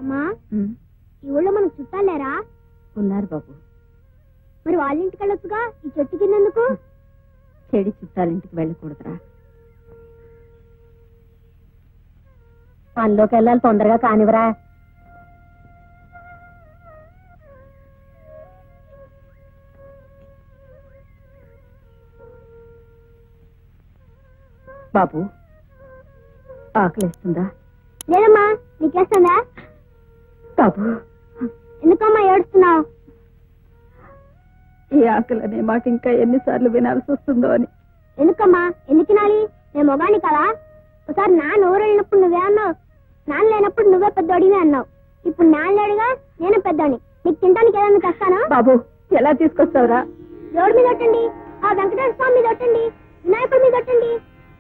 అమ్మా, ఈ ఊళ్ళో మనకు చుట్టాలేరా? ఉన్నారు బాబు. మరి వాళ్ళ ఇంటికి వెళ్ళొచ్చుగా, ఈ చెట్టు కిందెందుకు? చెడి చుట్టాలింటికి వెళ్ళకూడదురా. పనిలోకి వెళ్ళాలి, తొందరగా కానివరా. బాబు, ఆకలిస్తుందా? లేదమ్మా. నీకేస్తుందా? బాబు, ఎందుకమ్మా ఏడుస్తున్నావు? ఈ ఆకలి అనే మాట ఇంకా ఎన్నిసార్లు వినాల్సి వస్తుందో అని. ఎందుకమ్మా, ఎందుకు తినాలి? నేను మొగాని కదా. ఒకసారి నాన్న ఊరు వెళ్ళినప్పుడు నువ్వే అన్నావు, నాన్న లేనప్పుడు నువ్వే పెద్దోడివి అన్నావు. ఇప్పుడు నాన్న లేడుగా, నేను పెద్దోడిని. నీకు తినడానికి ఏదన్నా తెస్తాను. బాబు, ఎలా తీసుకొస్తావురా? దేవుడి మీద ఒట్టండి, ఆ వెంకటేశ్వర స్వామి మీద ఒట్టండి, వినాయకుడి మీద ఒట్టండి,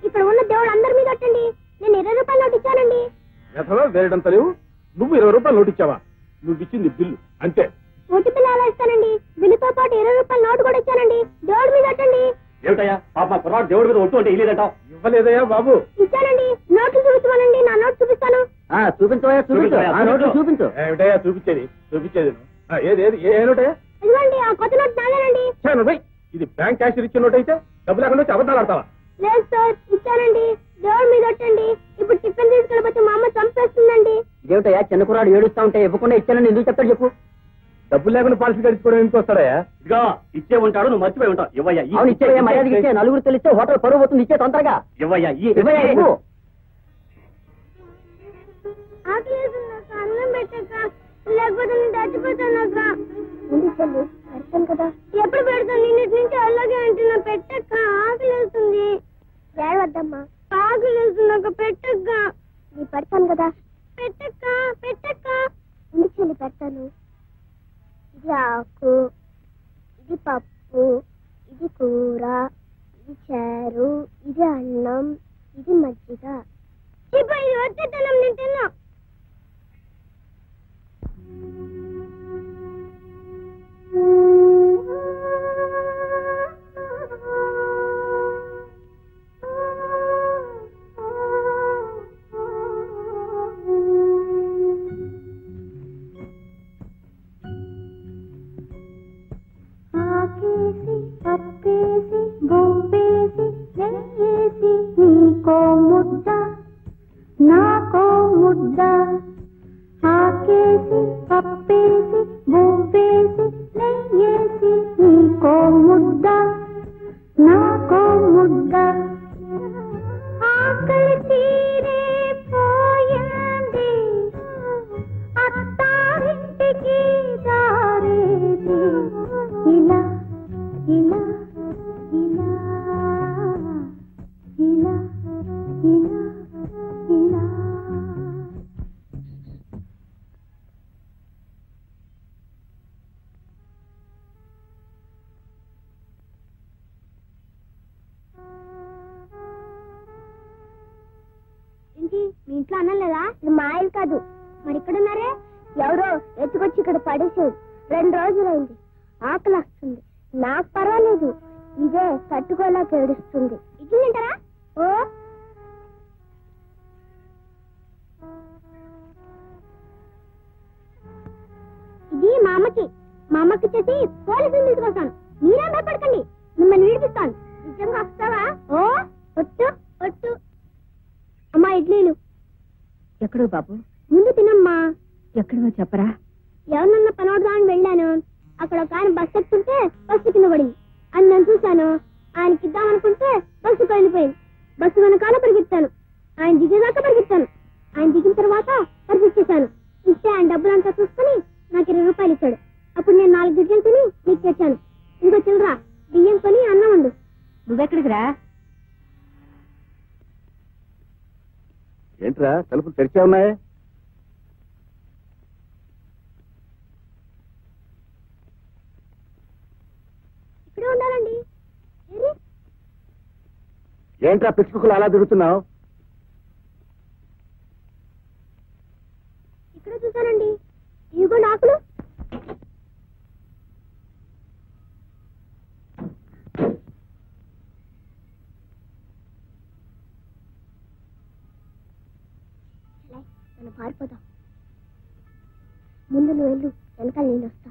ఇక్కడ ఉన్న దేవుడు అందరి మీద ఒట్టండి. నేను 20 రూపాయలు నోటు ఇచ్చానండి. వేయడంత లేవు. నువ్వు 20 రూపాయలు నోటు ఇచ్చావా? నువ్వు ఇచ్చింది బిల్లు అంతే. ఓటు బిల్లు ఎలా ఇస్తానండి? బిల్లుతో పాటు 20 రూపాయలు నోటు కూడా ఇచ్చానండి. దేవుడి మీద ఒట్టండి. ఏమిటయ్యా పాప కుర్రాడు దేవుడి మీద ఒట్టు అంటే ఇల్లేదంటావు? ఇవ్వలేదయ్యా బాబు. ఇచ్చానండి. నోట్లు చూపించమనండి, నా నోటు చూపిస్తాను. చూపించు. ఏమిటయ్యా చూపించేది? ఏది ఏది ఏ నోటయ్యా? ఇదిగోండి, ఆ కొత్త నోటు నాదేనండి. ఇది బ్యాంక్ క్యాషియర్ ఇచ్చిన నోట్ అయితే డబ్బు లేకుండా వచ్చి అబద్ధాలు ఆడతావా? లేదు సార్, ఇచ్చానండి. దేవుడి మీద ఒట్టండి. ఇప్పుడు టిఫిన్ తీసుకెళ్ళిపోతే మా అమ్మ చంపేస్తుందండి. ఇదేమిటయ్యా చిన్న కుర్రాడు ఏడుస్తా ఉంటే ఇవ్వకుండా ఇచ్చానని ఎందుకు చెప్తాడు చెప్పు? డబ్బులు లేకుండా పాలసీ గడుచుకోవడం ఎందుకు వస్తాడయా? ఇదిగా ఇచ్చే ఉంటాడు, నువ్వు మర్చిపోయి ఉంటావు. ఇవ్వయ్యా. అవును, ఇచ్చే మర్యాదకి ఇచ్చే. నలుగురు తెలిస్తే హోటల్ పరువు పోతుంది. ఇచ్చే తొందరగా ఇవ్వయ్యా. అన్నం పెట్టక, లేకపోతే నేను చచ్చిపోతానక్క. పెడతాను కదా. ఎప్పుడు పెడతాను? నిన్నటి నుంచి అలాగే అంటున్నా. పెట్టక్క, ఆకలి వేస్తుంది. ఏడవద్దమ్మా, ఆకలి వేస్తుందక్క. పెట్టక్క. నీ పెడతాను కదా. పెట్టక్క, పెట్టక్క. ఇంటి చెల్లి పెడతాను. ఇది ఆకు, ఇది పప్పు, ఇది కూర, ఇది చారు, ఇది అన్నం, ఇది మజ్జిగ. ఇప్పుడు ఇది వచ్చేతనం నేను తిన్నా. ఆకేసి పప్పేసి బొంపేసి నెయ్యేసి నీకో ముద్ద నాకో ముద్ద. ఆకేసి పప్పేసి బొంపేసి నెయ్యేసి నీకో ముద్ద నాకో ముద్ద. ఆకలి తీరే పోయింది, అత్తారింటికి దారేది. ఇలా ఇలా ఇలా ఇలా ఇలా ఇలా. ఏంటి, మీ ఇంట్లో అన్నం లేదా? ఇది మా ఇల్లు కాదు. మరి ఇక్కడ ఉన్నారే? ఎవరో ఎత్తుకొచ్చి ఇక్కడ పడేసేది. 2 రోజులైంది. ఆకలి వస్తుంది. నాకు పర్వాలేదు, ఇదే తట్టుకోలేక ఏడుస్తుంది. ఇడ్లీ తింటారా? ఓ ఇది మా అమ్మకి. మా అమ్మకి చేసి పోలీసులు తీసుకొస్తాను. మీరే భయపడకండి, మిమ్మల్ని విడిపిస్తాను. నిజంగా వస్తావా? ఓ ఒట్టు ఒట్టు. అమ్మా, ఇడ్లీలు. ఎక్కడో బాబు? ముందు తినమ్మా. ఎక్కడో చెప్పరా? ఎవరినన్నా పనవడదామని వెళ్ళాను. అక్కడ ఒక ఆయన బస్సు ఎక్కుంటే బస్సు కింద పడింది. అని నేను చూశాను. ఆయనకి ఇద్దామనుకుంటే బస్సు వెళ్ళిపోయింది. బస్సు వెనకాల పరిగెత్తాను. ఆయన దిగేదాకా పరిగెత్తాను. ఆయన దిగిన తర్వాత పర్సు ఇచ్చేశాను. ఇస్తే ఆయన డబ్బులంతా చూసుకుని నాకు 20 రూపాయలు ఇచ్చాడు. అప్పుడు నేను 4 గిడ్డలు తిని నీకు తెచ్చాను. ఇంకో చిల్లరా బియ్యం కొని అన్నం వండు. నువ్వెక్కడికి రా? ఏంట్రా తలుపులు తెరిచే ఉన్నాయే? ఇక్కడే ఉండాలండి. ఏంట్రా పిచ్చుకులు అలా తిరుగుతున్నావు? ఇక్కడే చూశానండి. ఇదిగో ఆకులు. మనం పారిపోదాం. ముందు నువ్వు వెళ్ళు, వెనకాల నేను వస్తా.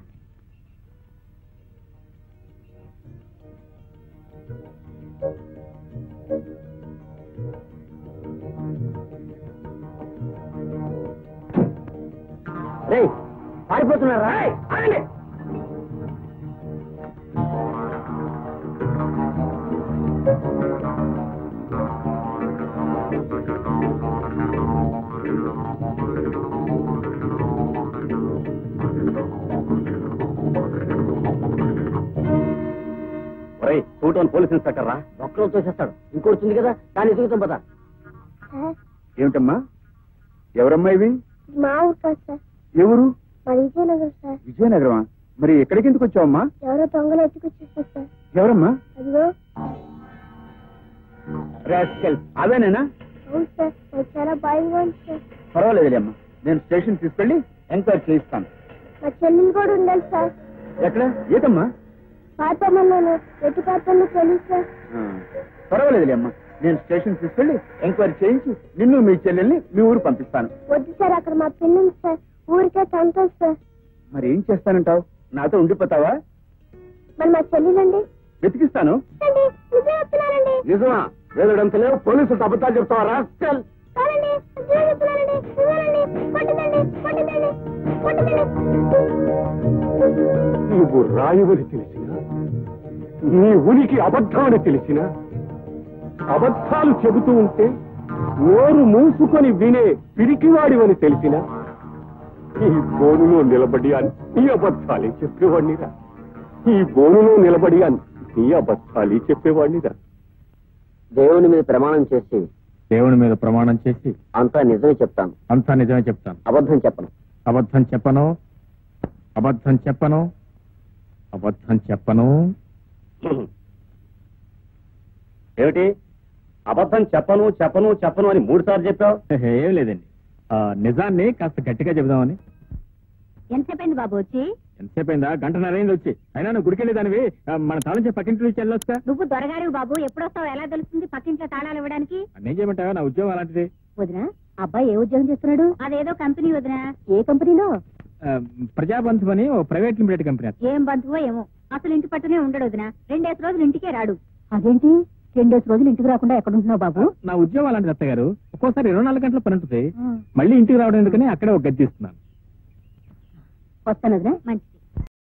రే పారిపోతున్నారా? పోలీస్ ఇన్స్పెక్టర్ రా, ఒక్కలో తోసేస్తాడు. ఇంకోటి ఉంది కదా, దాన్ని ఎదుగుతాం పదా. సార్, ఏమిటమ్మా? ఎవరమ్మా ఇవి? మా ఊరు కాదు సార్, ఎవరు? మా విజయనగరం సార్. విజయనగరమా? మరి ఎక్కడికి ఎందుకు వచ్చావమ్మా? ఎవరో దొంగలు ఎత్తుకొచ్చేస్తారు సార్. ఎవరమ్మా? అదిగో. అవేనేనా? అవును సార్, నాకు చాలా భయంగా ఉంది సార్. పర్వాలేదులేమ్మా, నేను స్టేషన్ తీసుకెళ్ళి ఎంక్వైరీ చేయిస్తాను. మా చెల్లెలు కూడా ఉండాలి సార్. ఎక్కడ? ఏదమ్మా? పాతమన్నాను, ఎటు పాత్రలో తెలియదు సార్. పర్వాలేదులేమ్మా, నేను స్టేషన్ తీసుకెళ్ళి ఎంక్వైరీ చేయించి నిన్ను మీ చెల్లెల్ని మీ ఊరు పంపిస్తాను. వద్దు సార్, అక్కడ మా పిల్ల ఉంది సార్, ఊరికే తంటారు సార్. మరి ఏం చేస్తానంటావు? నాతో ఉండిపోతావా? మరి మా చెల్లెలండి? వెతికిస్తాను. నిజం చెప్తున్నానండి. నిజమా? వేదడంత లేవు, పోలీసులకు అబద్ధాలు చెప్తావా రాస్కల్? కాదండి, నిజం చెప్తున్నానండి. నిజమేనండి. కొట్టదండి, కొట్టదండి, కొట్టదండి. నువ్వు రాయవని తెలిసినా, నీ ఉనికి అబద్ధం అని తెలిసినా, అబద్ధాలు చెబుతూ ఉంటే నోరు మూసుకొని వినే పిరికివాడివని తెలిసినా, ఈ బోనులో నిలబడి నీ అబద్ధాలే చెప్పేవాడినిరా. ఈ బోనులో నిలబడి నీ అబద్ధాలే చెప్పేవాడినిరా. దేవుని మీద ప్రమాణం చేసి, దేవుని మీద ప్రమాణం చేసి అంతా నిజమే చెప్తాను. అంతా నిజమే చెప్తాను. అబద్ధం చెప్పను. అబద్ధం చెప్పను, అబద్ధం చెప్పను, అబద్ధం చెప్పను. ఏమిటి? అబద్ధం చెప్పను చెప్పను చెప్పను అని 3 సార్లు చెప్పావు? ఏం లేదండి, నిజాన్ని కాస్త గట్టిగా చెబుదామని. ఎంతసేపైంది బాబు వచ్చి? ఎంతసేపు అయిందా? 1 గంటన్నర అయింది వచ్చి. అయినా నువ్వు గుడికెళ్ళేదానివి, మన తాళం చెప్పి పక్కింటి నుంచి వెళ్ళొస్తా. నువ్వు దొరగారు బాబు, ఎప్పుడొస్తావు ఎలా తెలుస్తుంది పక్కింట్లో తాళాలు ఇవ్వడానికి? నేను చేయమంటావా? నా ఉద్యోగం అలాంటిది. వదినా, అబ్బాయి ఏ ఉద్యోగం చేస్తున్నాడు? అదేదో కంపెనీ వదినా. ఏ కంపెనీలో? ప్రజాబంధు అని ఓ ప్రైవేట్ లిమిటెడ్ కంపెనీ. ఏం బంధువో ఏమో, అసలు ఇంటి పట్టునే ఉండడు వదినా. 2 రోజులు ఇంటికే రాడు. అదేంటి 2 రోజులు ఇంటికి రాకుండా ఎక్కడుంటున్నావు బాబు? నా ఉద్యోగం అలాంటిది అత్త గారు. ఒక్కోసారి 24 గంటల పని ఉంటుంది. మళ్ళీ ఇంటికి రావడం ఎందుకని అక్కడే ఒక గది తీస్తున్నాను. వస్తాను వదినా. మంచిది.